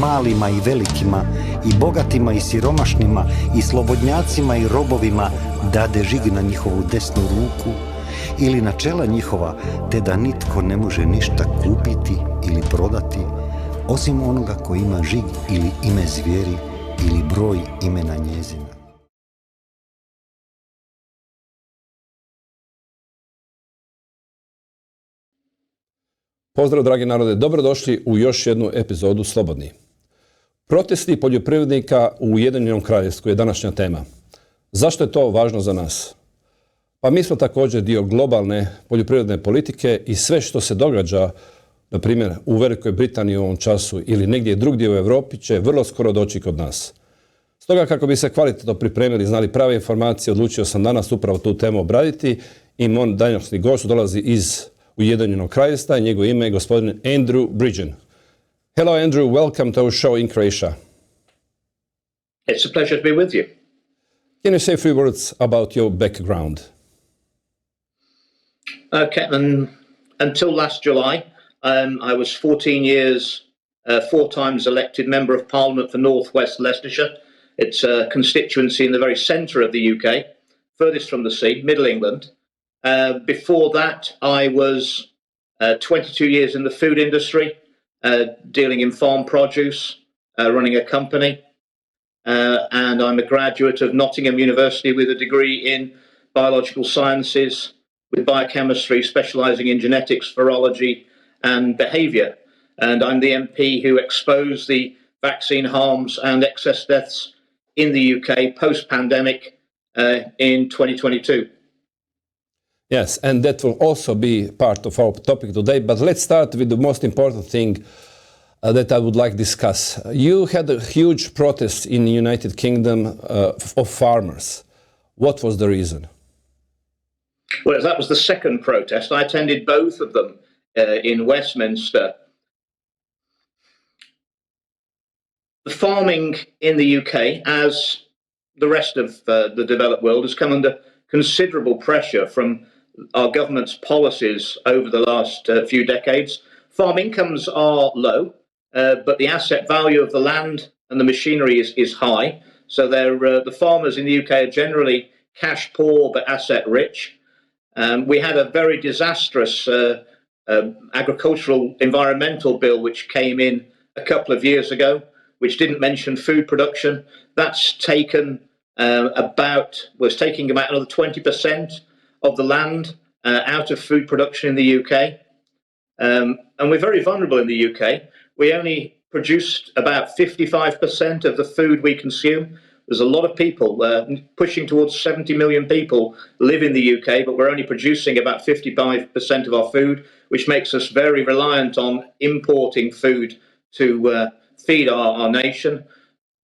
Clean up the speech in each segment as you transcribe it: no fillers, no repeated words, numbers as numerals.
malima i velikima, i bogatima i siromašnima, i slobodnjacima i robovima dade žig na njihovu desnu ruku ili na čela njihova, te da nitko ne može ništa kupiti ili prodati, osim onoga ko ima žig ili ime zvijeri ili broj imena njezina. Pozdrav, dragi narode, dobrodošli u još jednu epizodu Slobodni. Protesti poljoprivrednika u Ujedinjenom Kraljevstvu je današnja tema. Zašto je to važno za nas? Pa mi smo također dio globalne poljoprivredne politike i sve što se događa, na primjer u Velikoj Britaniji u ovom času ili negdje drugdje u Europi, će vrlo skoro doći kod nas. Stoga, kako bi se kvalitetno pripremili i znali prave informacije, odlučio sam danas upravo tu temu obraditi i moj današnji gost dolazi iz Ujedinjenog Kraljevstva i njegovo ime je gospodin Andrew Bridgen. Hello Andrew, welcome to our show in Croatia. It's a pleasure to be with you. Can you say a few words about your background? Okay, until last July, I was 14 years, 4 times elected Member of Parliament for North West Leicestershire. It's a constituency in the very centre of the UK, furthest from the sea, Middle England. Before that, I was 22 years in the food industry, dealing in farm produce, running a company. And I'm a graduate of Nottingham University with a degree in biological sciences, with biochemistry, specialising in genetics, virology and behaviour. And I'm the MP who exposed the vaccine harms and excess deaths in the UK post-pandemic in 2022. Yes, and that will also be part of our topic today. But let's start with the most important thing that I would like to discuss. You had a huge protest in the United Kingdom of farmers. What was the reason? Well, that was the second protest. I attended both of them in Westminster. The farming in the UK, as the rest of the developed world, has come under considerable pressure from our government's policies over the last few decades. Farm incomes are low, but the asset value of the land and the machinery is high. So the farmers in the UK are generally cash poor but asset rich. We had a very disastrous agricultural environmental bill which came in a couple of years ago, which didn't mention food production. That's taking about another 20% of the land out of food production in the UK. And we're very vulnerable in the UK. We only produced about 55% of the food we consume. There's a lot of people, pushing towards 70 million people live in the UK, but we're only producing about 55% of our food, which makes us very reliant on importing food to feed our nation.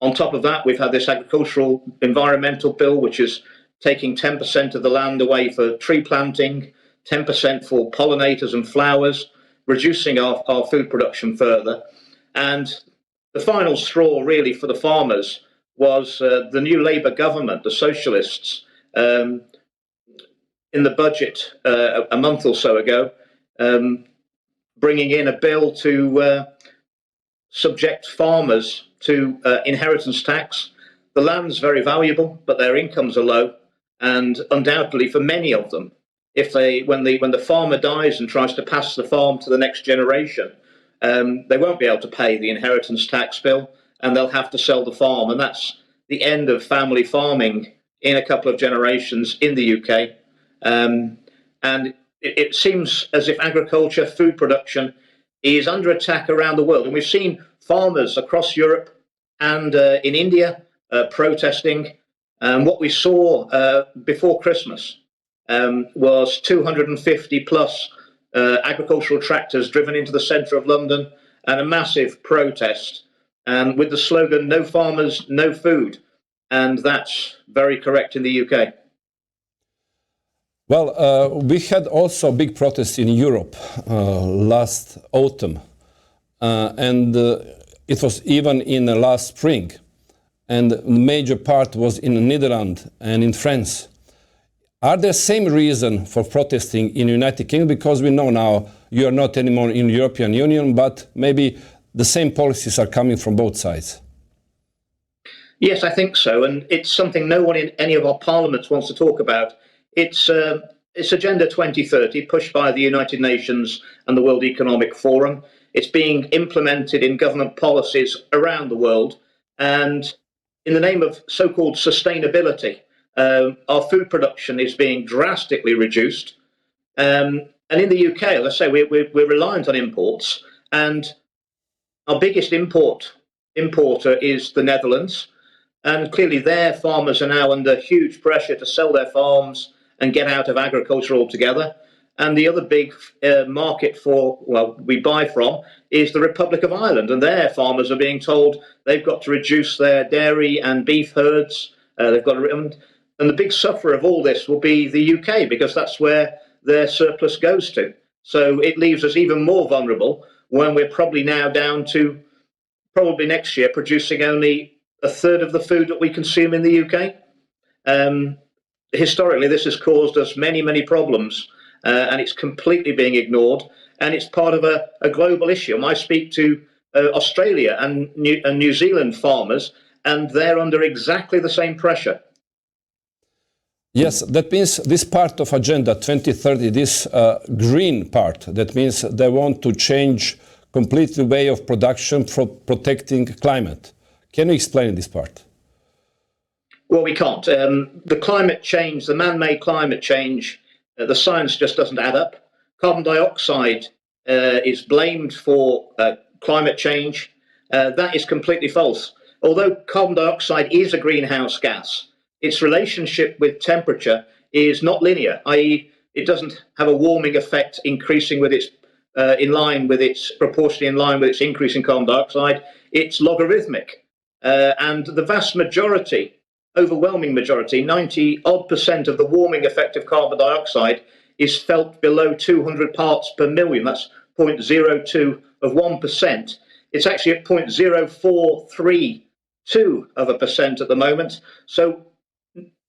On top of that, we've had this agricultural environmental bill, which is taking 10% of the land away for tree planting, 10% for pollinators and flowers, reducing our food production further. And the final straw, really, for the farmers was the new Labour government, the Socialists, in the budget a month or so ago, bringing in a bill to subject farmers to inheritance tax. The land's very valuable, but their incomes are low, and undoubtedly for many of them, when the farmer dies and tries to pass the farm to the next generation, they won't be able to pay the inheritance tax bill, and they'll have to sell the farm, and that's the end of family farming in a couple of generations in the UK. And it seems as if agriculture, food production, is under attack around the world, and we've seen farmers across Europe and in India protesting. What we saw before Christmas was 250 plus agricultural tractors driven into the centre of London, and a massive protest, with the slogan "No farmers, no food," and that's very correct in the UK. Well, we had also big protests in Europe last autumn, and it was even in last spring, and the major part was in the Netherlands and in France. Are there same reason for protesting in the United Kingdom? Because we know now you are not anymore in the European Union, but maybe the same policies are coming from both sides? Yes, I think so, and it's something no one in any of our parliaments wants to talk about. It's Agenda 2030, pushed by the United Nations and the World Economic Forum. It's being implemented in government policies around the world, and in the name of so-called sustainability, our food production is being drastically reduced. And in the UK, as I say, we're reliant on imports, and our biggest importer is the Netherlands. And clearly their farmers are now under huge pressure to sell their farms and get out of agriculture altogether. And the other big market we buy from is the Republic of Ireland. And their farmers are being told they've got to reduce their dairy and beef herds. And the big sufferer of all this will be the UK, because that's where their surplus goes to. So it leaves us even more vulnerable when we're probably now down to next year producing only a third of the food that we consume in the UK. Historically, this has caused us many, many problems, and it's completely being ignored, and it's part of a global issue. I speak to Australia and New Zealand farmers, and they're under exactly the same pressure. Yes, that means this part of Agenda 2030, this green part, that means they want to change completely way of production for protecting climate. Can you explain this part? Well, we can't. The climate change, the man-made climate change, the science just doesn't add up. Carbon dioxide is blamed for climate change. That is completely false. Although carbon dioxide is a greenhouse gas, its relationship with temperature is not linear, i.e. it doesn't have a warming effect increasing with its proportionally in line with its increase in carbon dioxide. It's logarithmic. And the vast majority, overwhelming majority, 90% of the warming effect of carbon dioxide is felt below 200 parts per million. That's 0.02 of 1%. It's actually at 0.0432% at the moment. So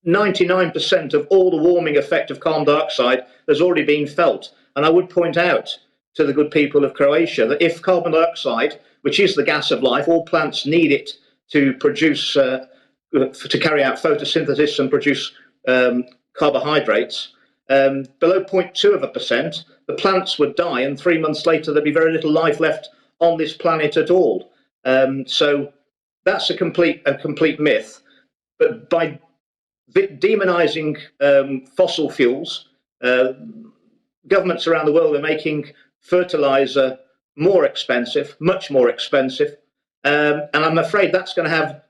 99% of all the warming effect of carbon dioxide has already been felt. And I would point out to the good people of Croatia that if carbon dioxide, which is the gas of life, all plants need it to produce, to carry out photosynthesis and produce carbohydrates, below 0.2%, the plants would die, and 3 months later there'd be very little life left on this planet at all. So that's a complete myth. But by demonizing fossil fuels, governments around the world are making fertilizer more expensive, much more expensive. And I'm afraid that's going to have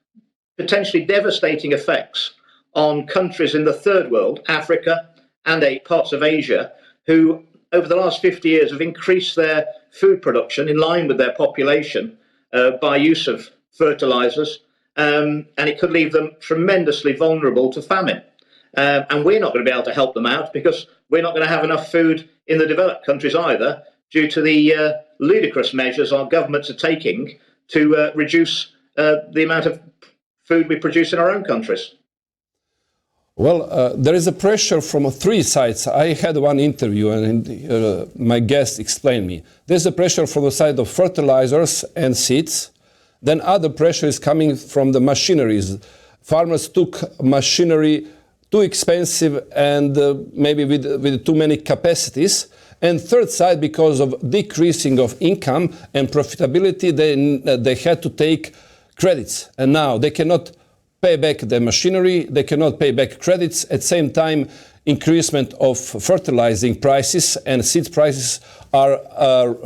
potentially devastating effects on countries in the third world, Africa and parts of Asia, who over the last 50 years have increased their food production in line with their population by use of fertilizers. And it could leave them tremendously vulnerable to famine. And we're not going to be able to help them out because we're not going to have enough food in the developed countries either, due to the ludicrous measures our governments are taking to reduce the amount of food we produce in our own countries. Well, there is a pressure from three sides. I had one interview and my guest explained me. There's a pressure from the side of fertilizers and seeds. Then other pressure is coming from the machineries. Farmers took machinery too expensive and maybe with too many capacities. And third side, because of decreasing of income and profitability, they had to take credits. And now they cannot pay back the machinery, they cannot pay back credits. At the same time, increasement of fertilizing prices and seed prices are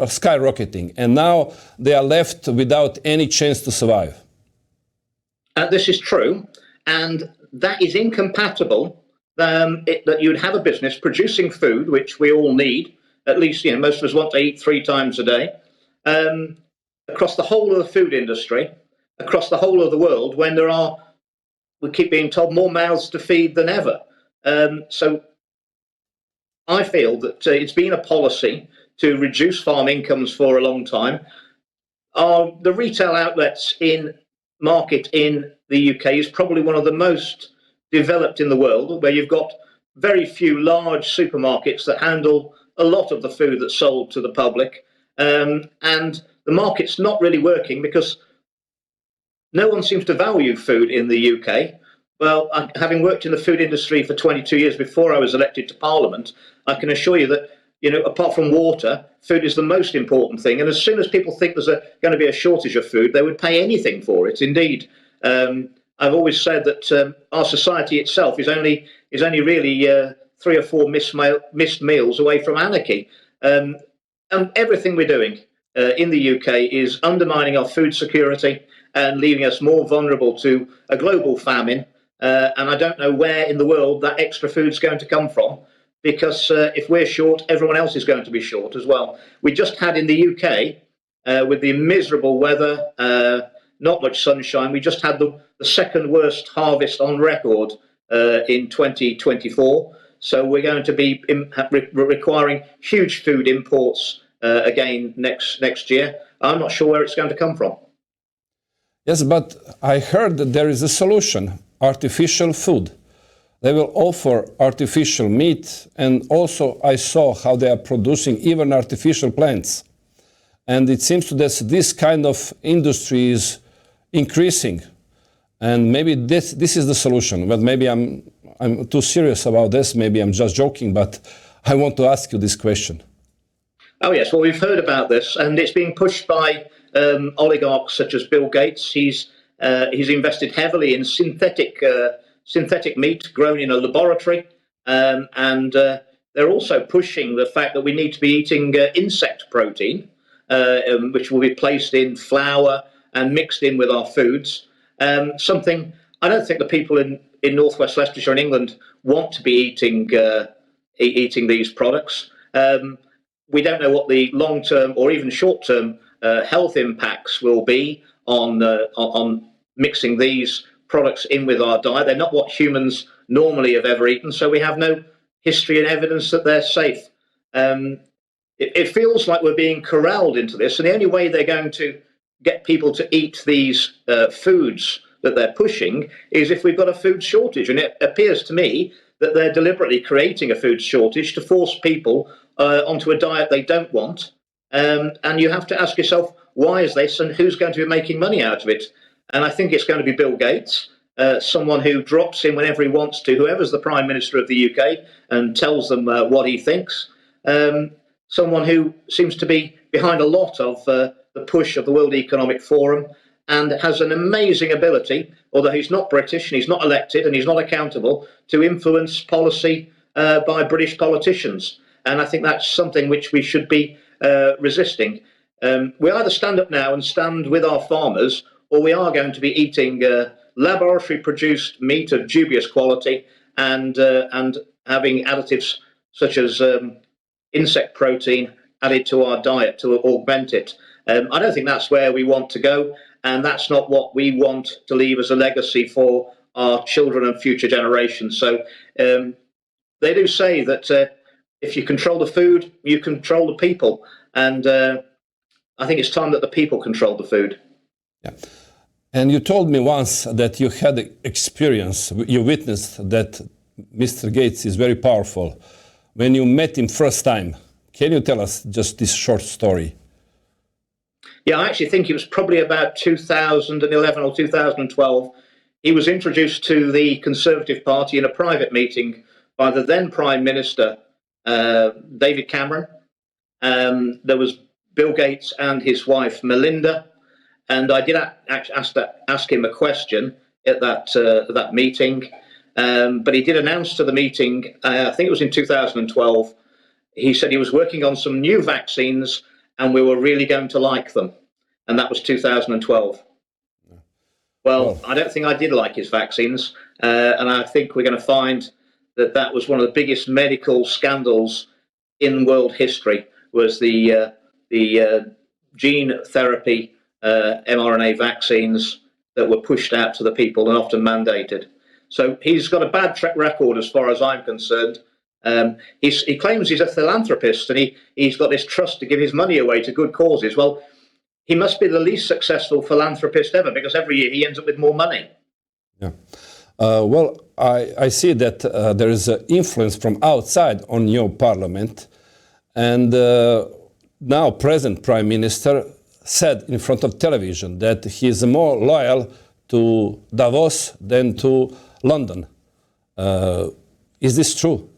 skyrocketing. And now they are left without any chance to survive. This is true. And that is incompatible that you'd have a business producing food, which we all need. At least, most of us want to eat 3 times a day, across the whole of the food industry, across the whole of the world, when we keep being told, more mouths to feed than ever. So I feel that it's been a policy to reduce farm incomes for a long time. The retail outlets market in the UK is probably one of the most developed in the world, where you've got very few large supermarkets that handle a lot of the food that's sold to the public. And the market's not really working because no one seems to value food in the UK. Well, having worked in the food industry for 22 years before I was elected to Parliament, I can assure you that, apart from water, food is the most important thing. And as soon as people think there's going to be a shortage of food, they would pay anything for it. Indeed, I've always said that our society itself is only really 3 or 4 missed meals away from anarchy. And everything we're doing in the UK is undermining our food security and leaving us more vulnerable to a global famine. And I don't know where in the world that extra food's going to come from, because if we're short, everyone else is going to be short as well. We just had in the UK, with the miserable weather, not much sunshine, we just had the second worst harvest on record in 2024. So we're going to be requiring huge food imports again next year. I'm not sure where it's going to come from. Yes, but I heard that there is a solution, artificial food. They will offer artificial meat, and also I saw how they are producing even artificial plants. And it seems that this kind of industry is increasing. And maybe this is the solution. But maybe I'm too serious about this. Maybe I'm just joking, but I want to ask you this question. Oh, yes. Well, we've heard about this, and it's being pushed by oligarchs such as Bill Gates. He's invested heavily in synthetic meat grown in a laboratory, and they're also pushing the fact that we need to be eating insect protein, which will be placed in flour and mixed in with our foods. Something I don't think the people in northwest Leicestershire in England want to be eating these products. We don't know what the long-term or even short-term health impacts will be on mixing these products in with our diet. They're not what humans normally have ever eaten, so we have no history and evidence that they're safe. It feels like we're being corralled into this, and the only way they're going to get people to eat these foods that they're pushing is if we've got a food shortage. And it appears to me that they're deliberately creating a food shortage to force people onto a diet they don't want. And you have to ask yourself, why is this, and who's going to be making money out of it? And I think it's going to be Bill Gates, someone who drops in whenever he wants to, whoever's the Prime Minister of the UK, and tells them what he thinks. Someone who seems to be behind a lot of the push of the World Economic Forum and has an amazing ability, although he's not British and he's not elected and he's not accountable, to influence policy by British politicians. And I think that's something which we should be resisting. We either stand up now and stand with our farmers, or we are going to be eating laboratory-produced meat of dubious quality and having additives such as insect protein added to our diet to augment it. I don't think that's where we want to go, and that's not what we want to leave as a legacy for our children and future generations. So they do say that if you control the food, you control the people, and I think it's time that the people control the food. Yeah. And you told me once that you had experience, you witnessed that Mr. Gates is very powerful. When you met him first time, can you tell us just this short story? Yeah, I actually think it was probably about 2011 or 2012. He was introduced to the Conservative Party in a private meeting by the then Prime Minister, David Cameron. There was Bill Gates and his wife, Melinda. And I did ask him a question at that meeting. But he did announce to the meeting, I think it was in 2012, he said he was working on some new vaccines and we were really going to like them. And that was 2012. Well, I don't think I did like his vaccines. And I think we're going to find that that was one of the biggest medical scandals in world history, was the gene therapy mRNA vaccines that were pushed out to the people and often mandated. So he's got a bad track record as far as I'm concerned. He claims he's a philanthropist and he's got this trust to give his money away to good causes. Well, he must be the least successful philanthropist ever, because every year he ends up with more money. Yeah. Well, I see that there is an influence from outside on your parliament. And now present Prime Minister said in front of television that he is more loyal to Davos than to London. Is this true?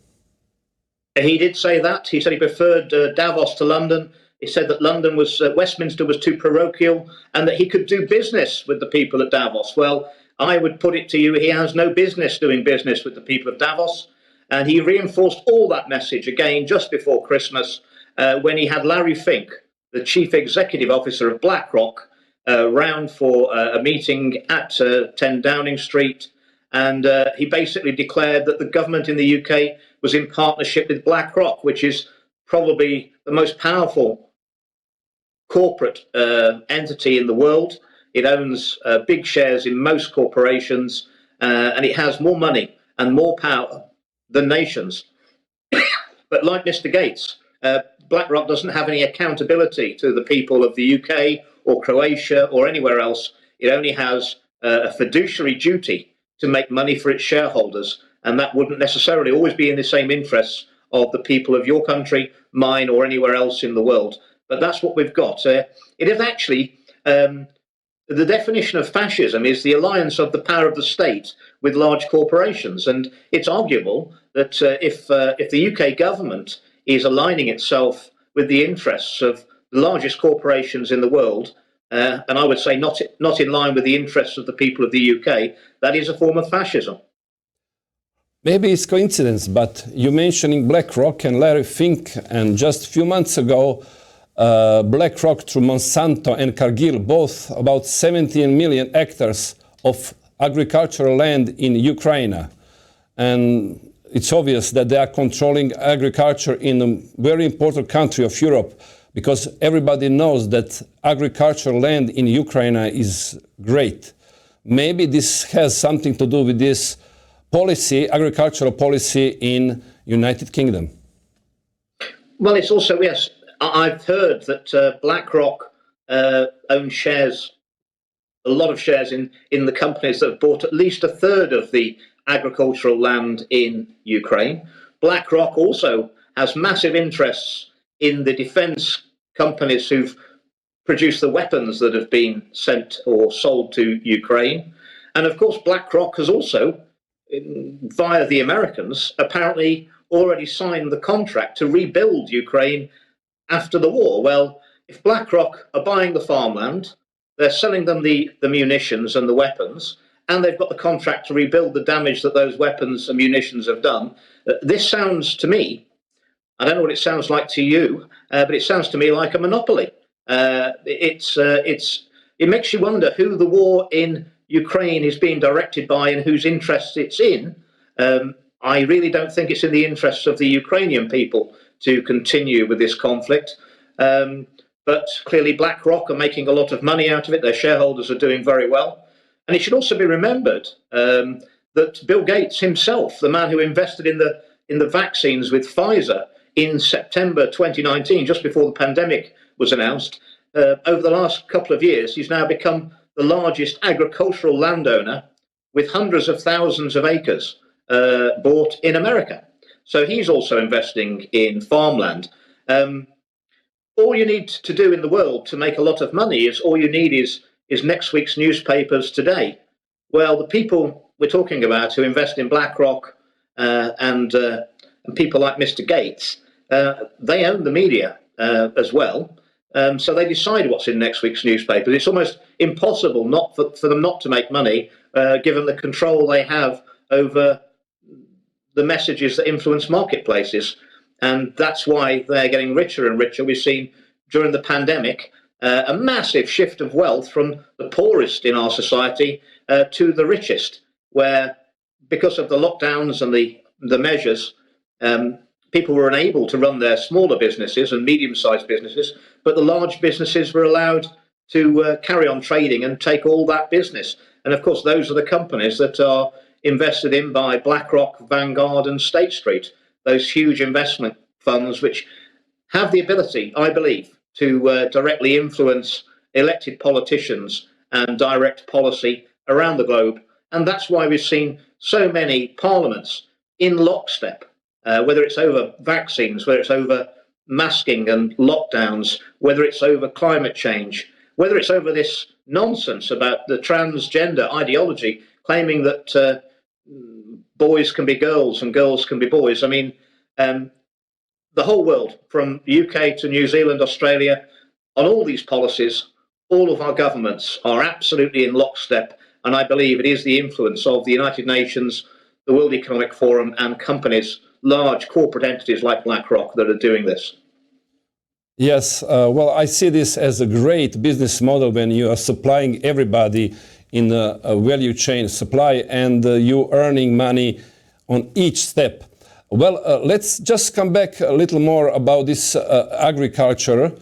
He did say that. He said he preferred Davos to London. He said that London was Westminster was too parochial, and that he could do business with the people at Davos. Well, I would put it to you, he has no business doing business with the people of Davos, and he reinforced all that message again just before Christmas when he had Larry Fink, the chief executive officer of BlackRock, round for a meeting at 10 Downing Street, and he basically declared that the government in the UK was in partnership with BlackRock, which is probably the most powerful corporate entity in the world. It owns big shares in most corporations, and it has more money and more power than nations. But like Mr. Gates, BlackRock doesn't have any accountability to the people of the UK or Croatia or anywhere else. It only has a fiduciary duty to make money for its shareholders, and that wouldn't necessarily always be in the same interests of the people of your country, mine, or anywhere else in the world. But that's what we've got. It is actually the definition of fascism is the alliance of the power of the state with large corporations, and it's arguable that if the UK government is aligning itself with the interests of the largest corporations in the world, and I would say not in line with the interests of the people of the UK, that is a form of fascism. Maybe it's coincidence, but you mentioning BlackRock and Larry Fink, and just a few months ago, BlackRock through Monsanto and Cargill, both about 17 million hectares of agricultural land in Ukraine. And it's obvious that they are controlling agriculture in a very important country of Europe, because everybody knows that agricultural land in Ukraine is great. Maybe this has something to do with this policy, agricultural policy in United Kingdom. Well, it's also, yes, I've heard that BlackRock owns shares, a lot of shares in the companies that have bought at least a third of the agricultural land in Ukraine. BlackRock also has massive interests in the defense companies who've produced the weapons that have been sent or sold to Ukraine. And of course, BlackRock has also, via the Americans, apparently already signed the contract to rebuild Ukraine after the war. Well, if BlackRock are buying the farmland, they're selling them the munitions and the weapons, and they've got the contract to rebuild the damage that those weapons and munitions have done. This sounds to me, I don't know what it sounds like to you, but it sounds to me like a monopoly. It makes you wonder who the war in Ukraine is being directed by and whose interests it's in. I really don't think it's in the interests of the Ukrainian people to continue with this conflict. But clearly BlackRock are making a lot of money out of it. Their shareholders are doing very well. And it should also be remembered that Bill Gates himself, the man who invested in the vaccines with Pfizer in September 2019, just before the pandemic was announced, over the last couple of years, he's now become the largest agricultural landowner with hundreds of thousands of acres bought in America. So he's also investing in farmland. All you need to do in the world to make a lot of money is next week's newspapers today. Well, the people we're talking about who invest in BlackRock and people like Mr. Gates, they own the media as well. So they decide what's in next week's newspapers. It's almost impossible for them not to make money, given the control they have over the messages that influence marketplaces. And that's why they're getting richer and richer. We've seen during the pandemic a massive shift of wealth from the poorest in our society to the richest, where because of the lockdowns and the measures, people were unable to run their smaller businesses and medium-sized businesses, but the large businesses were allowed to carry on trading and take all that business. And of course, those are the companies that are invested in by BlackRock, Vanguard and State Street, those huge investment funds which have the ability, I believe, to directly influence elected politicians and direct policy around the globe. And that's why we've seen so many parliaments in lockstep, whether it's over vaccines, whether it's over masking and lockdowns, whether it's over climate change. whether it's over this nonsense about the transgender ideology, claiming that boys can be girls and girls can be boys. I mean, the whole world, from the UK to New Zealand, Australia, on all these policies, all of our governments are absolutely in lockstep. And I believe it is the influence of the United Nations, the World Economic Forum, and companies, large corporate entities like BlackRock, that are doing this. Yes, well, I see this as a great business model when you are supplying everybody in a value chain supply and you earning money on each step. Well, let's just come back a little more about this agriculture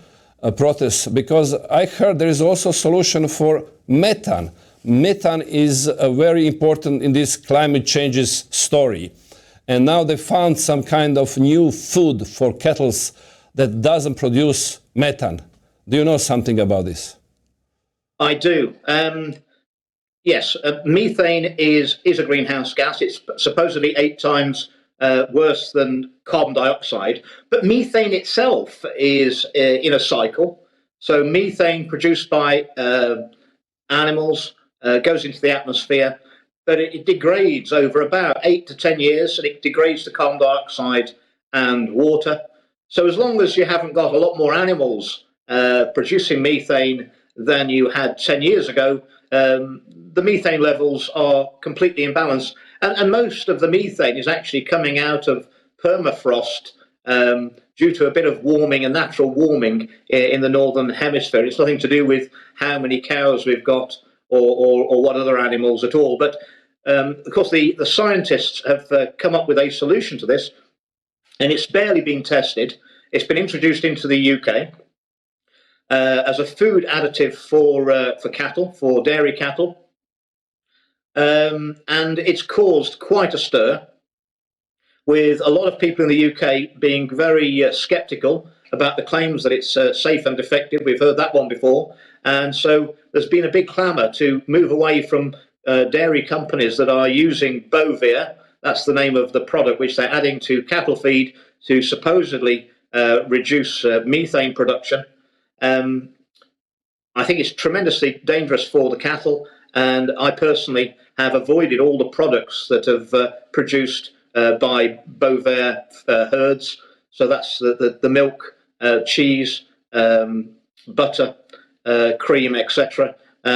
protest, because I heard there is also a solution for methane. Methane is very important in this climate changes story. And now they found some kind of new food for cattle that doesn't produce methane. Do you know something about this? I do. Yes, methane is a greenhouse gas. It's supposedly 8 times worse than carbon dioxide. But methane itself is in a cycle. So methane produced by animals goes into the atmosphere, but it degrades over about 8 to 10 years, and it degrades to carbon dioxide and water. So as long as you haven't got a lot more animals producing methane than you had 10 years ago, the methane levels are completely imbalanced. And most of the methane is actually coming out of permafrost due to a bit of warming and natural warming in the northern hemisphere. It's nothing to do with how many cows we've got or what other animals at all. But of course, the scientists have come up with a solution to this, and it's barely been tested. It's been introduced into the UK as a food additive for cattle, for dairy cattle. And it's caused quite a stir, with a lot of people in the UK being very sceptical about the claims that it's safe and effective. We've heard that one before. And so there's been a big clamour to move away from dairy companies that are using Bovir. That's the name of the product which they're adding to cattle feed to supposedly reduce methane production. I think it's tremendously dangerous for the cattle, and I personally have avoided all the products that have produced by Bovir herds. So that's the milk, cheese, butter, cream, etc.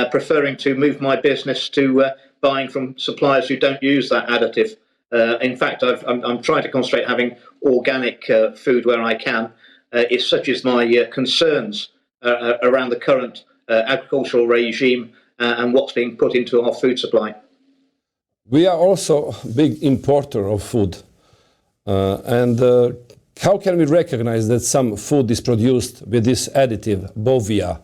Preferring to move my business to buying from suppliers who don't use that additive. In fact, I'm trying to concentrate having organic food where I can. It's such as my concerns around the current agricultural regime and what's being put into our food supply. We are also a big importer of food. And how can we recognize that some food is produced with this additive, Bovir?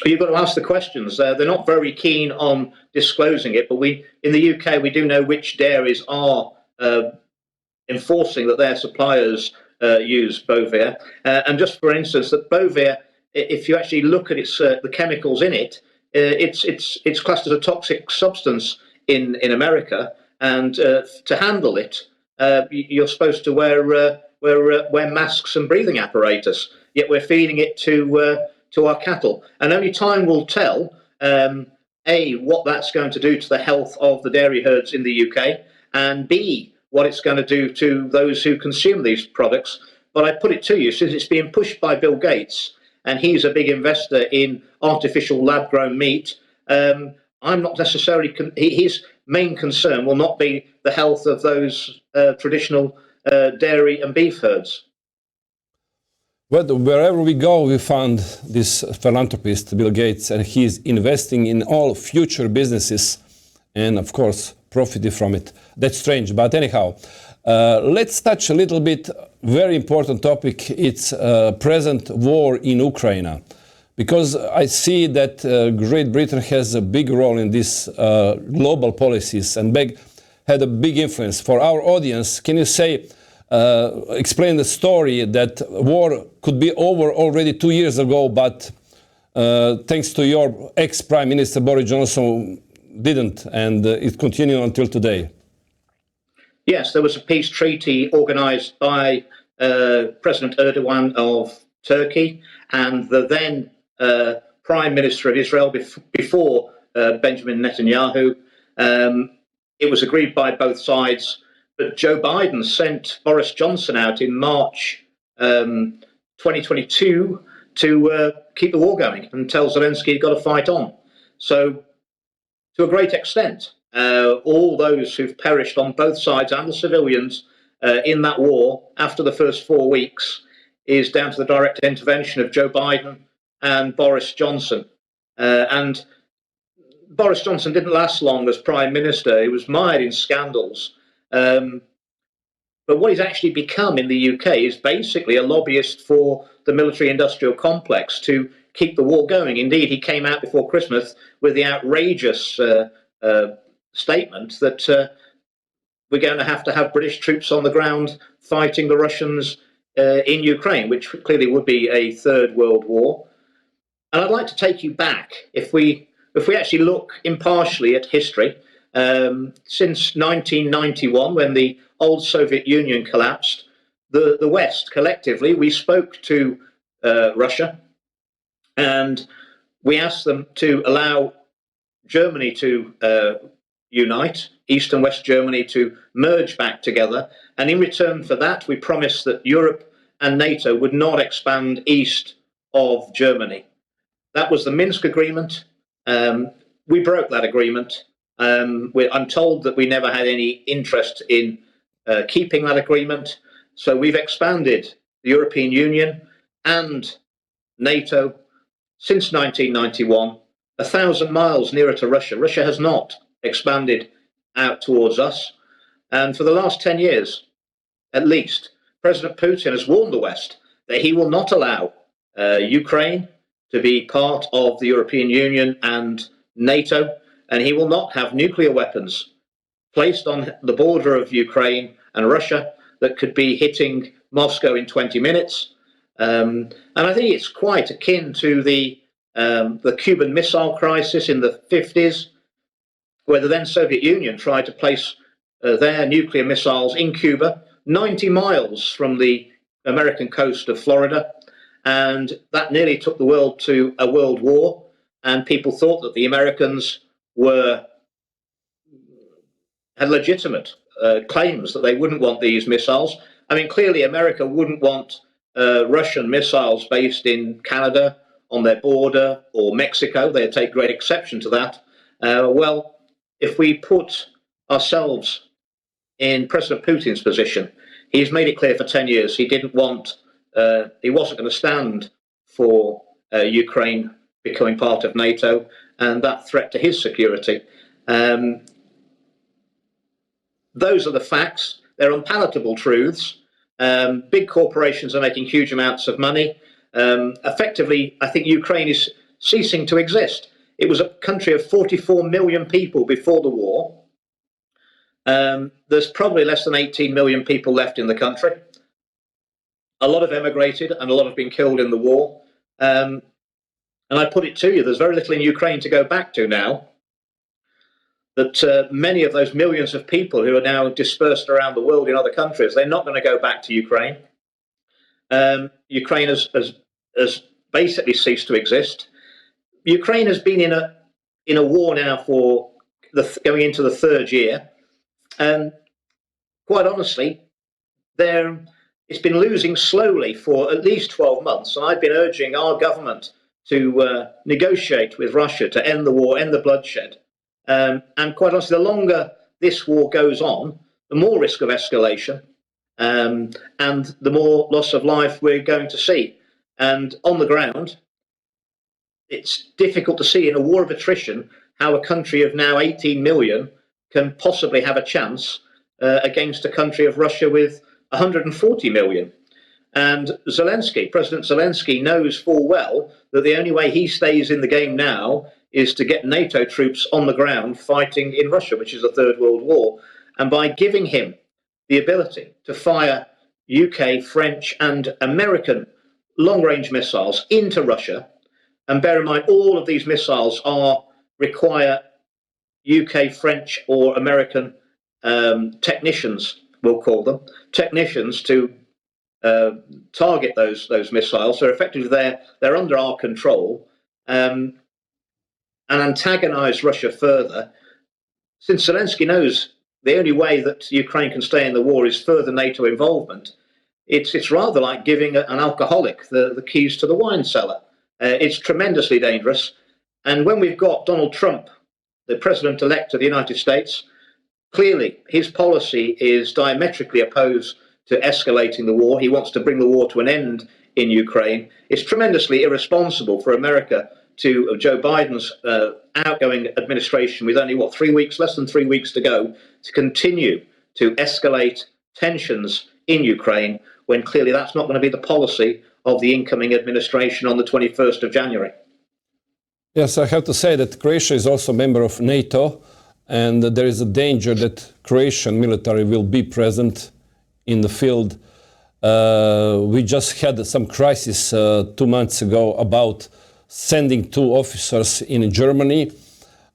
You've got to ask the questions. They're not very keen on disclosing it, but in the UK, we do know which dairies are enforcing that their suppliers use Bovir. And just for instance, that Bovir, if you actually look at the chemicals in it, it's classed as a toxic substance in America, and to handle it, you're supposed to wear masks and breathing apparatus. Yet we're feeding it to our cattle, and only time will tell. A, what that's going to do to the health of the dairy herds in the UK, and B, what it's going to do to those who consume these products. But I put it to you, since it's being pushed by Bill Gates, and he's a big investor in artificial lab-grown meat, I'm not necessarily... his main concern will not be the health of those traditional dairy and beef herds. Well, wherever we go, we find this philanthropist, Bill Gates, and he's investing in all future businesses and, of course, profiting from it. That's strange, but anyhow, let's touch a little bit, very important topic. It's present war in Ukraine, because I see that Great Britain has a big role in these global policies and had a big influence. For our audience, can you say, explain the story that war could be over already 2 years ago, but thanks to your ex-Prime Minister Boris Johnson, didn't, and it continued until today? Yes, there was a peace treaty organised by President Erdogan of Turkey and the then Prime Minister of Israel before Benjamin Netanyahu. It was agreed by both sides, but Joe Biden sent Boris Johnson out in March 2022 to keep the war going and tell Zelensky he'd got to fight on. So, to a great extent, all those who've perished on both sides and the civilians in that war after the first 4 weeks is down to the direct intervention of Joe Biden and Boris Johnson. And Boris Johnson didn't last long as Prime Minister. He was mired in scandals. But what he's actually become in the UK is basically a lobbyist for the military-industrial complex to keep the war going. Indeed, he came out before Christmas with the outrageous statement that we're going to have British troops on the ground fighting the Russians in Ukraine, which clearly would be a third world war. And I'd like to take you back, if we actually look impartially at history, since 1991, when the old Soviet Union collapsed, the West collectively, we spoke to Russia and we asked them to allow Germany to unite, East and West Germany to merge back together. And in return for that, we promised that Europe and NATO would not expand east of Germany. That was the Minsk agreement. We broke that agreement. I'm told that we never had any interest in keeping that agreement. So we've expanded the European Union and NATO since 1991, 1,000 miles nearer to Russia. Russia has not expanded out towards us. And for the last 10 years, at least, President Putin has warned the West that he will not allow Ukraine to be part of the European Union and NATO, and he will not have nuclear weapons placed on the border of Ukraine and Russia that could be hitting Moscow in 20 minutes. And I think it's quite akin to the Cuban Missile Crisis in the 50s, where the then Soviet Union tried to place their nuclear missiles in Cuba, 90 miles from the American coast of Florida. And that nearly took the world to a world war. And people thought that the Americans had legitimate claims that they wouldn't want these missiles. I mean, clearly America wouldn't want Russian missiles based in Canada on their border or Mexico. They'd take great exception to that. Well, if we put ourselves in President Putin's position, he's made it clear for 10 years he wasn't going to stand for Ukraine becoming part of NATO and that threat to his security. Those are the facts. They're unpalatable truths. Big corporations are making huge amounts of money. Effectively, I think Ukraine is ceasing to exist. It was a country of 44 million people before the war. There's probably less than 18 million people left in the country. A lot have emigrated and a lot have been killed in the war. And I put it to you, there's very little in Ukraine to go back to now. That many of those millions of people who are now dispersed around the world in other countries, they're not going to go back to Ukraine. Ukraine has basically ceased to exist. Ukraine has been in a war now for going into the third year. And quite honestly, it's been losing slowly for at least 12 months. And I've been urging our government to negotiate with Russia to end the war, end the bloodshed. And quite honestly, the longer this war goes on, the more risk of escalation and the more loss of life we're going to see. And on the ground, it's difficult to see in a war of attrition how a country of now 18 million can possibly have a chance against a country of Russia with 140 million. And President Zelensky knows full well that the only way he stays in the game now is to get NATO troops on the ground fighting in Russia, which is a third world war. And by giving him the ability to fire UK, French and American long-range missiles into Russia, and bear in mind all of these missiles require UK, French or American technicians, we'll call them, technicians to target those missiles. So effectively they're under our control. and antagonize Russia further, since Zelensky knows the only way that Ukraine can stay in the war is further NATO involvement, it's rather like giving an alcoholic the keys to the wine cellar. It's tremendously dangerous. And when we've got Donald Trump, the president-elect of the United States, clearly his policy is diametrically opposed to escalating the war. He wants to bring the war to an end in Ukraine. It's tremendously irresponsible for America to Joe Biden's outgoing administration, with only, less than 3 weeks to go, to continue to escalate tensions in Ukraine, when clearly that's not going to be the policy of the incoming administration on the 21st of January. Yes, I have to say that Croatia is also a member of NATO, and there is a danger that Croatian military will be present in the field. We just had some crisis 2 months ago about sending 2 officers in Germany.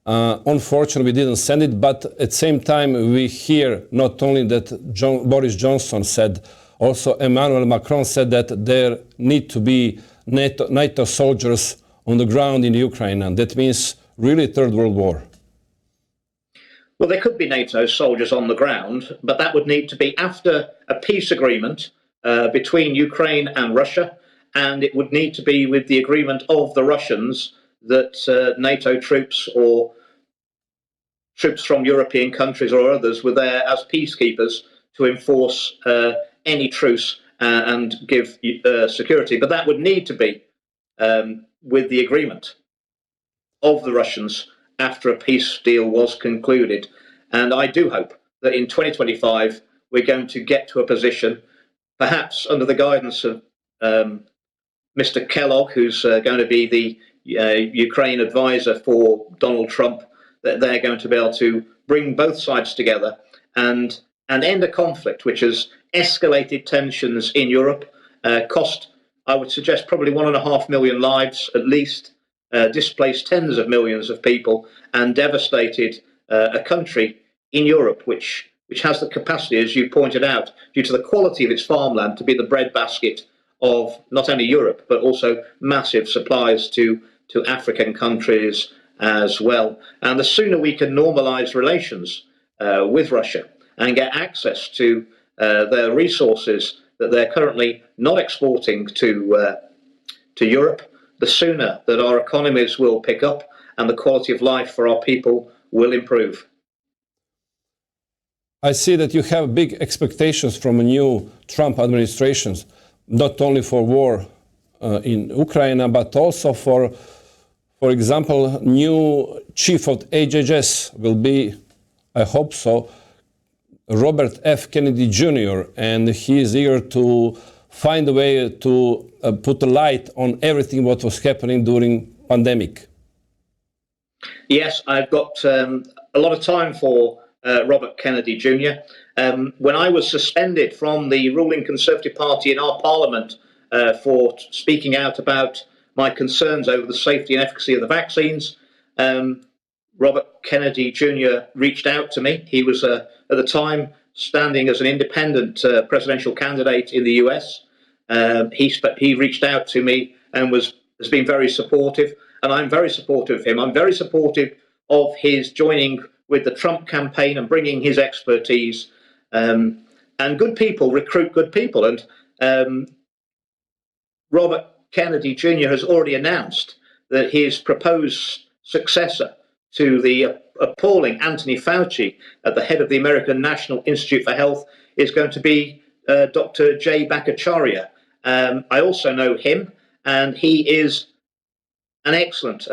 Unfortunately, we didn't send it, but at the same time, we hear not only that Boris Johnson said, also Emmanuel Macron said that there need to be NATO soldiers on the ground in Ukraine, and that means really Third World War. Well, there could be NATO soldiers on the ground, but that would need to be after a peace agreement between Ukraine and Russia, and it would need to be with the agreement of the Russians that NATO troops or troops from European countries or others were there as peacekeepers to enforce any truce and give security. But that would need to be with the agreement of the Russians after a peace deal was concluded. And I do hope that in 2025 we're going to get to a position, perhaps under the guidance of Mr. Kellogg, who's going to be the Ukraine advisor for Donald Trump, that they're going to be able to bring both sides together and end a conflict which has escalated tensions in Europe, cost, I would suggest, probably 1.5 million lives at least, displaced tens of millions of people, and devastated a country in Europe which has the capacity, as you pointed out, due to the quality of its farmland, to be the breadbasket of not only Europe, but also massive supplies to African countries as well. And the sooner we can normalise relations with Russia and get access to their resources that they're currently not exporting to Europe, the sooner that our economies will pick up and the quality of life for our people will improve. I see that you have big expectations from a new Trump administration, not only for war in Ukraine, but also for example, new chief of HHS will be, I hope so, Robert F. Kennedy Jr., and he is eager to find a way to put a light on everything what was happening during pandemic. Yes, I've got a lot of time for Robert Kennedy Jr. When I was suspended from the ruling Conservative Party in our Parliament for speaking out about my concerns over the safety and efficacy of the vaccines, Robert Kennedy Jr. reached out to me. He was, at the time, standing as an independent presidential candidate in the US. He reached out to me and has been very supportive, and I'm very supportive of him. I'm very supportive of his joining with the Trump campaign and bringing his expertise. And good people recruit good people. And Robert Kennedy Jr. has already announced that his proposed successor to the appalling Anthony Fauci at the head of the American National Institute for Health is going to be Dr. Jay Bhattacharya. I also know him, and he is an excellent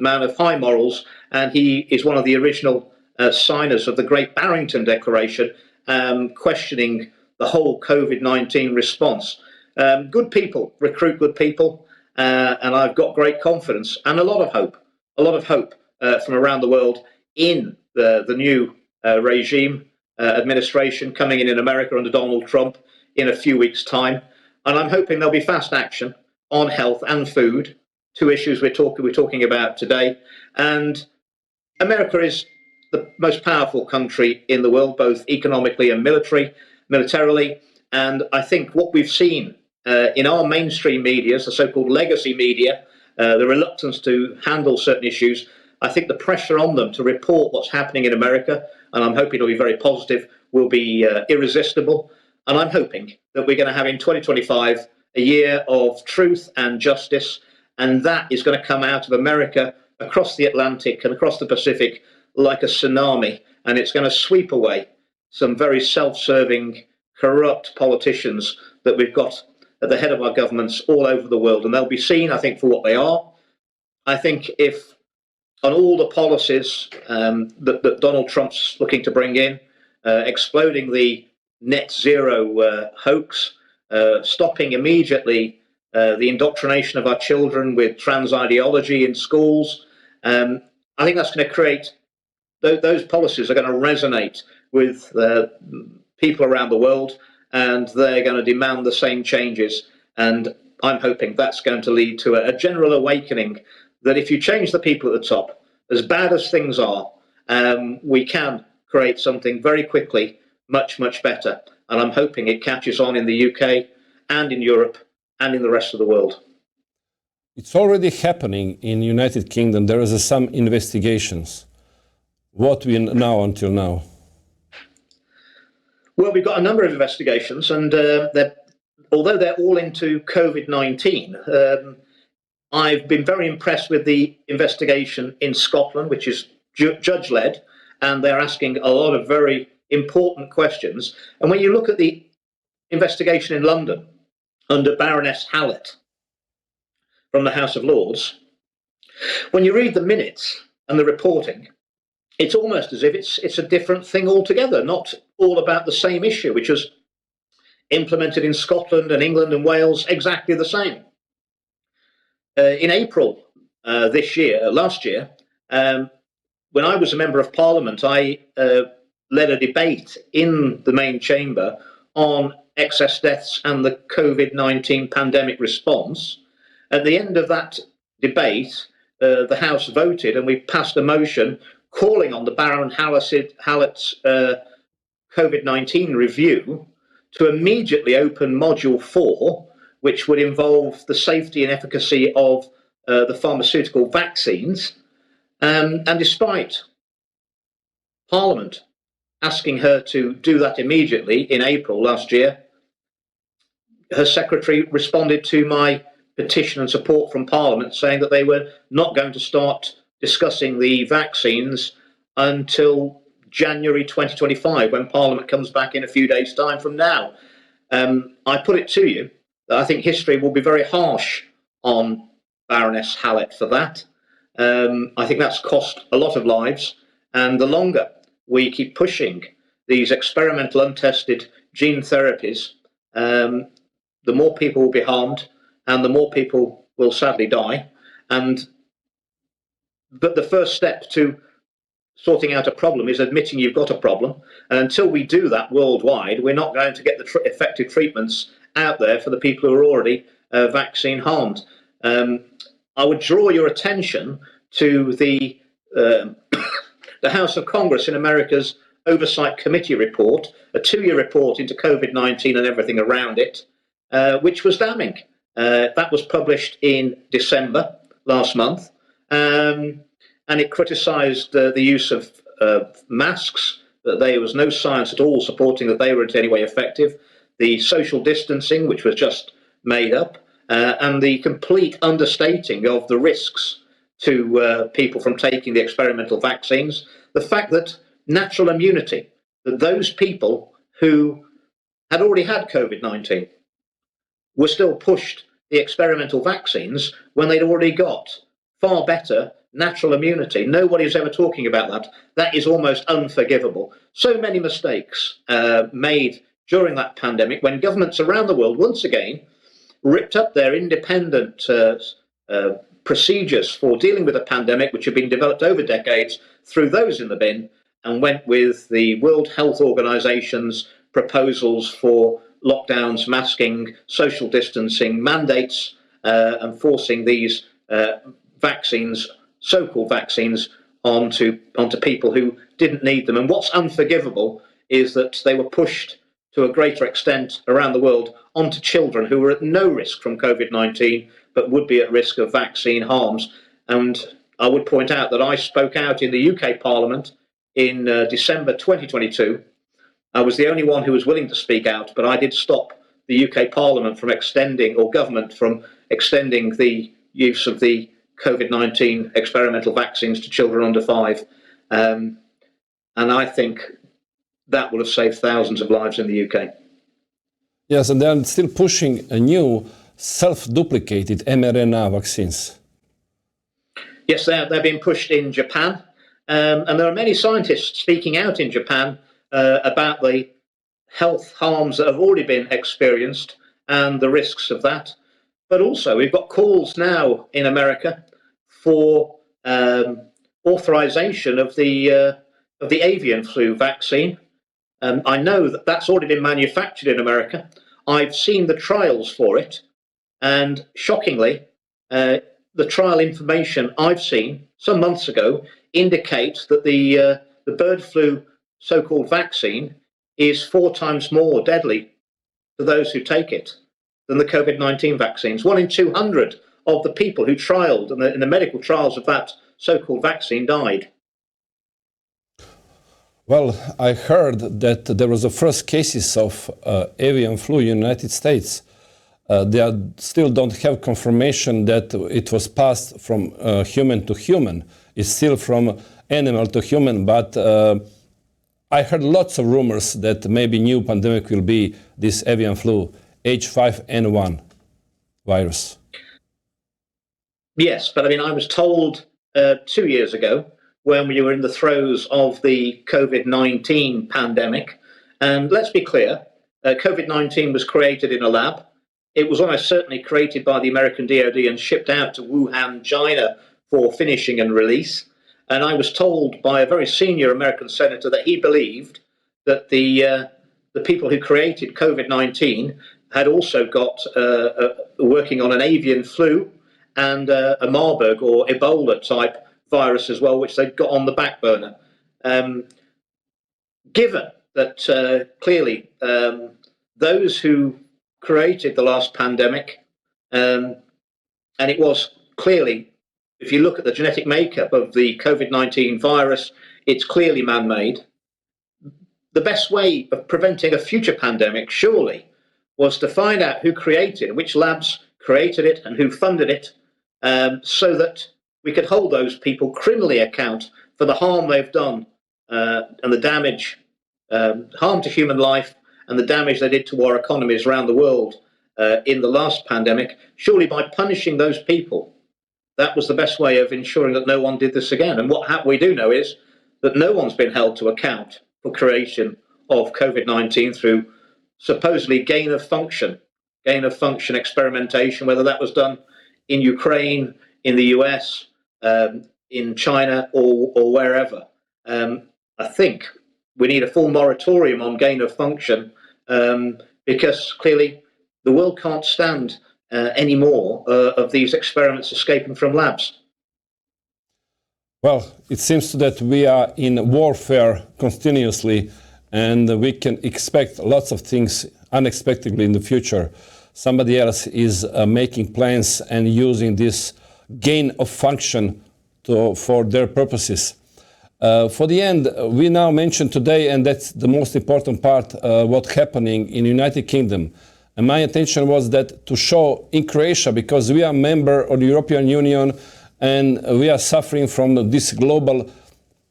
man of high morals, and he is one of the original signers of the Great Barrington Declaration, questioning the whole COVID-19 response. Good people recruit good people, and I've got great confidence and a lot of hope from around the world in the new regime administration coming in America under Donald Trump in a few weeks' time. And I'm hoping there'll be fast action on health and food, two issues we're talking about today. And America is the most powerful country in the world, both economically and militarily. And I think what we've seen in our mainstream media, the so-called legacy media, the reluctance to handle certain issues. I think the pressure on them to report what's happening in America, and I'm hoping it'll be very positive, will be irresistible. And I'm hoping that we're going to have in 2025 a year of truth and justice, and that is going to come out of America across the Atlantic and across the Pacific like a tsunami, and it's going to sweep away some very self-serving, corrupt politicians that we've got at the head of our governments all over the world, and they'll be seen, I think, for what they are. I think if on all the policies that Donald Trump's looking to bring in, exploding the net zero hoax, stopping immediately the indoctrination of our children with trans ideology in schools, I think that's going to create, those policies are going to resonate with people around the world, and they're going to demand the same changes. And I'm hoping that's going to lead to a general awakening that if you change the people at the top, as bad as things are, we can create something very quickly much, much better. And I'm hoping it catches on in the UK and in Europe and in the rest of the world. It's already happening in the United Kingdom. There is some investigations. What we know until now? Well, we've got a number of investigations, and although they're all into COVID-19, I've been very impressed with the investigation in Scotland, which is judge-led, and they're asking a lot of very important questions. And when you look at the investigation in London under Baroness Hallett from the House of Lords, when you read the minutes and the reporting, it's almost as if it's a different thing altogether, not all about the same issue, which was implemented in Scotland and England and Wales exactly the same. In April last year, when I was a member of Parliament, I led a debate in the main chamber on excess deaths and the COVID-19 pandemic response. At the end of that debate, the House voted and we passed a motion calling on the Baron Hallett's COVID-19 review to immediately open Module 4, which would involve the safety and efficacy of the pharmaceutical vaccines. And despite Parliament asking her to do that immediately in April last year, her secretary responded to my petition and support from Parliament saying that they were not going to start discussing the vaccines until January 2025, when Parliament comes back in a few days' time from now. I put it to you that I think history will be very harsh on Baroness Hallett for that. I think that's cost a lot of lives, and the longer we keep pushing these experimental untested gene therapies, the more people will be harmed and the more people will sadly die. But the first step to sorting out a problem is admitting you've got a problem. And until we do that worldwide, we're not going to get the effective treatments out there for the people who are already vaccine harmed. I would draw your attention to the House of Congress in America's Oversight Committee report, a 2-year report into COVID-19 and everything around it, which was damning. That was published in December last month, and it criticised the use of masks, that there was no science at all supporting that they were in any way effective, the social distancing, which was just made up, and the complete understating of the risks to people from taking the experimental vaccines. The fact that natural immunity, that those people who had already had COVID-19 were still pushed the experimental vaccines when they'd already got far better natural immunity. Nobody's ever talking about that. That is almost unforgivable. So many mistakes made during that pandemic when governments around the world once again ripped up their independent procedures for dealing with a pandemic which had been developed over decades, threw those in the bin and went with the World Health Organization's proposals for lockdowns, masking, social distancing, mandates, and forcing these vaccines, so-called vaccines, onto people who didn't need them. And what's unforgivable is that they were pushed to a greater extent around the world onto children who were at no risk from COVID-19 but would be at risk of vaccine harms. And I would point out that I spoke out in the UK Parliament in December 2022. I was the only one who was willing to speak out, but I did stop the UK Parliament from extending, or government from extending, the use of the COVID-19 experimental vaccines to children under 5. And I think that will have saved thousands of lives in the UK. Yes, and they're still pushing a new self-duplicated mRNA vaccines. Yes, they're being pushed in Japan. And there are many scientists speaking out in Japan about the health harms that have already been experienced and the risks of that. But also, we've got calls now in America for authorization of the avian flu vaccine. I know that that's already been manufactured in America. I've seen the trials for it, and shockingly, the trial information I've seen some months ago indicates that the bird flu so-called vaccine is 4 times more deadly to those who take it than the COVID-19 vaccines. 1 in 200 of the people who trialed in the medical trials of that so-called vaccine died. Well, I heard that there was the first cases of avian flu in the United States. They still don't have confirmation that it was passed from human to human. It's still from animal to human, but I heard lots of rumors that maybe new pandemic will be this avian flu, H5N1 virus. Yes, but I mean, I was told 2 years ago, when we were in the throes of the COVID-19 pandemic, and let's be clear, COVID-19 was created in a lab. It was almost certainly created by the American DoD and shipped out to Wuhan, China for finishing and release. And I was told by a very senior American senator that he believed that the people who created COVID-19 had also got working on an avian flu and a Marburg or Ebola type virus as well, which they've got on the back burner. Given that clearly those who created the last pandemic, and it was clearly, if you look at the genetic makeup of the COVID-19 virus, it's clearly man-made. The best way of preventing a future pandemic, surely, was to find out who created, which labs created it and who funded it, so that we could hold those people criminally account for the harm they've done and the damage, harm to human life and the damage they did to our economies around the world in the last pandemic. Surely by punishing those people, that was the best way of ensuring that no one did this again. And what we do know is that no one's been held to account for creation of COVID-19 through supposedly gain of function experimentation, whether that was done in Ukraine, in the US, in China, or wherever. I think we need a full moratorium on gain of function because clearly the world can't stand any more of these experiments escaping from labs. Well, it seems that we are in warfare continuously, and we can expect lots of things unexpectedly in the future. Somebody else is making plans and using this gain of function for their purposes. For the end, we now mentioned today, and that's the most important part, what's happening in United Kingdom. And my intention was that to show in Croatia, because we are a member of the European Union and we are suffering from these global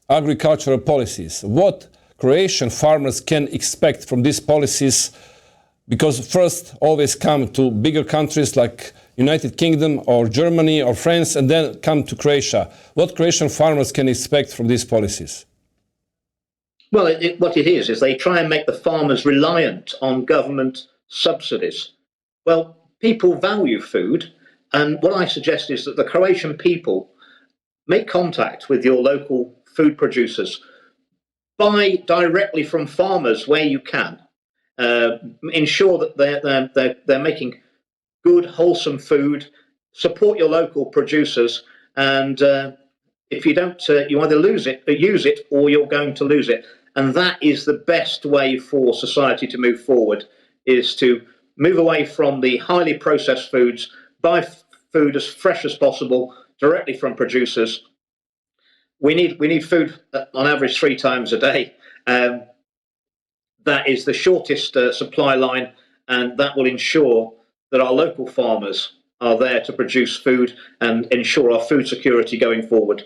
agricultural policies. What Croatian farmers can expect from these policies, because first always come to bigger countries like United Kingdom or Germany or France and then come to Croatia. What Croatian farmers can expect from these policies? Well, what it is they try and make the farmers reliant on government subsidies. Well, people value food, and what I suggest is that the Croatian people make contact with your local food producers, buy directly from farmers where you can, ensure that they're making good, wholesome food, support your local producers, and if you don't, you either use it or you're going to lose it. And that is the best way for society to move forward, is to move away from the highly processed foods, buy food as fresh as possible, directly from producers. We need food on average 3 times a day. That is the shortest supply line, and that will ensure that our local farmers are there to produce food and ensure our food security going forward.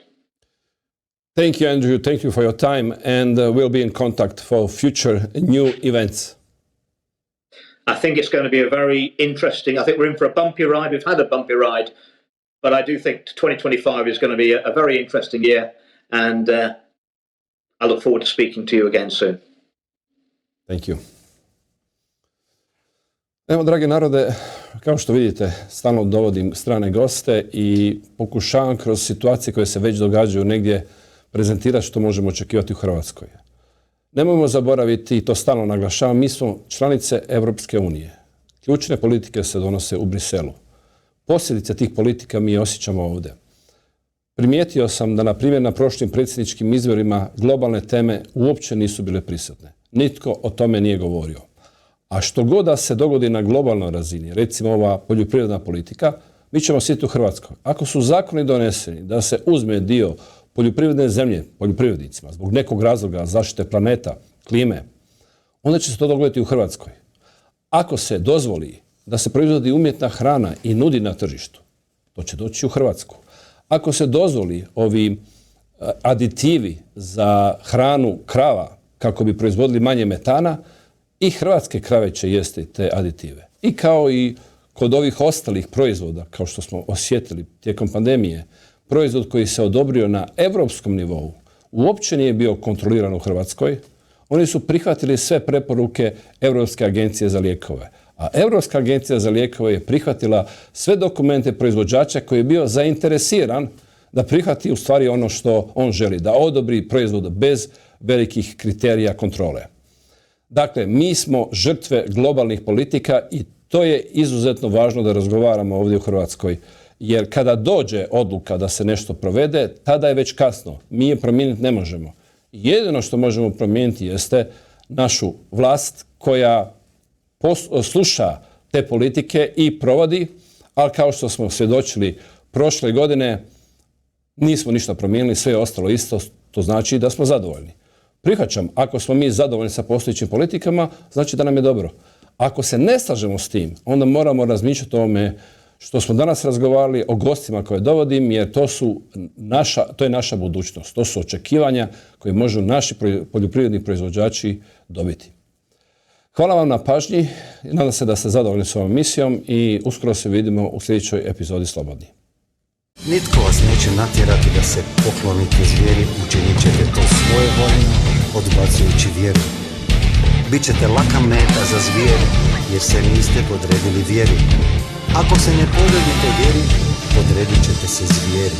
Thank you, Andrew. Thank you for your time, and we'll be in contact for future new events. I think it's going to be a very interesting, I think we're in for a bumpy ride. We've had a bumpy ride, but I do think 2025 is going to be a very interesting year, and I look forward to speaking to you again soon. Thank you. Evo, dragi narode, kao što vidite, stalno dovodim strane goste i pokušavam kroz situacije koje se već događaju negdje prezentirati što možemo očekivati u Hrvatskoj. Nemojmo zaboraviti, i to stalno naglašavam, mi smo članice Europske unije. Ključne politike se donose u Briselu. Posljedice tih politika mi osjećamo ovdje. Primijetio sam da, na primjer, na prošlim predsjedničkim izborima globalne teme uopće nisu bile prisutne. Nitko o tome nije govorio. A što god da se dogodi na globalnoj razini, recimo ova poljoprivredna politika, mi ćemo sjediti u Hrvatskoj. Ako su zakoni doneseni da se uzme dio poljoprivredne zemlje poljoprivrednicima zbog nekog razloga zaštite planeta, klime, onda će se to dogoditi u Hrvatskoj. Ako se dozvoli da se proizvodi umjetna hrana i nudi na tržištu, to će doći u Hrvatsku. Ako se dozvoli ovi aditivi za hranu krava kako bi proizvodili manje metana, i hrvatske krave će jesti te aditive. I kao i kod ovih ostalih proizvoda, kao što smo osjetili tijekom pandemije, proizvod koji se odobrio na europskom nivou uopće nije bio kontroliran u Hrvatskoj. Oni su prihvatili sve preporuke Europske agencije za lijekove. A Europska agencija za lijekove je prihvatila sve dokumente proizvođača koji je bio zainteresiran da prihvati u stvari ono što on želi, da odobri proizvod bez velikih kriterija kontrole. Dakle, mi smo žrtve globalnih politika i to je izuzetno važno da razgovaramo ovdje u Hrvatskoj. Jer kada dođe odluka da se nešto provede, tada je već kasno. Mi je promijeniti ne možemo. Jedino što možemo promijeniti jeste našu vlast koja sluša te politike i provodi, ali kao što smo svjedočili prošle godine, nismo ništa promijenili, sve je ostalo isto, to znači da smo zadovoljni. Prihvaćam, ako smo mi zadovoljni sa postojećim politikama, znači da nam je dobro. Ako se ne slažemo s tim, onda moramo razmišljati o tome što smo danas razgovarali, o gostima koje dovodim, jer to je naša budućnost. To su očekivanja koje možu naši poljoprivredni proizvođači dobiti. Hvala vam na pažnji, nadam se da ste zadovoljni s ovom emisijom i uskoro se vidimo u sljedećoj epizodi Slobodni. Nitko vas neće natjerati da se poklonite zvijeri, učinit ćete to svojevoljno, odbacujući vjeru. Bićete laka meta za zvijeri, jer se niste podredili vjeri. Ako se ne podredite vjeri, podredit ćete se zvijeri.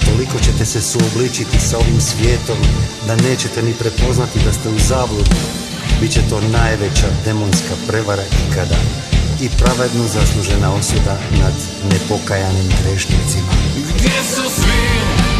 Toliko ćete se suobličiti sa ovim svijetom, da nećete ni prepoznati da ste u zabludi. Biće to najveća demonska prevara ikada i pravedno zaslužena osuda nad nepokajanim grešnicima. Gdje su svi?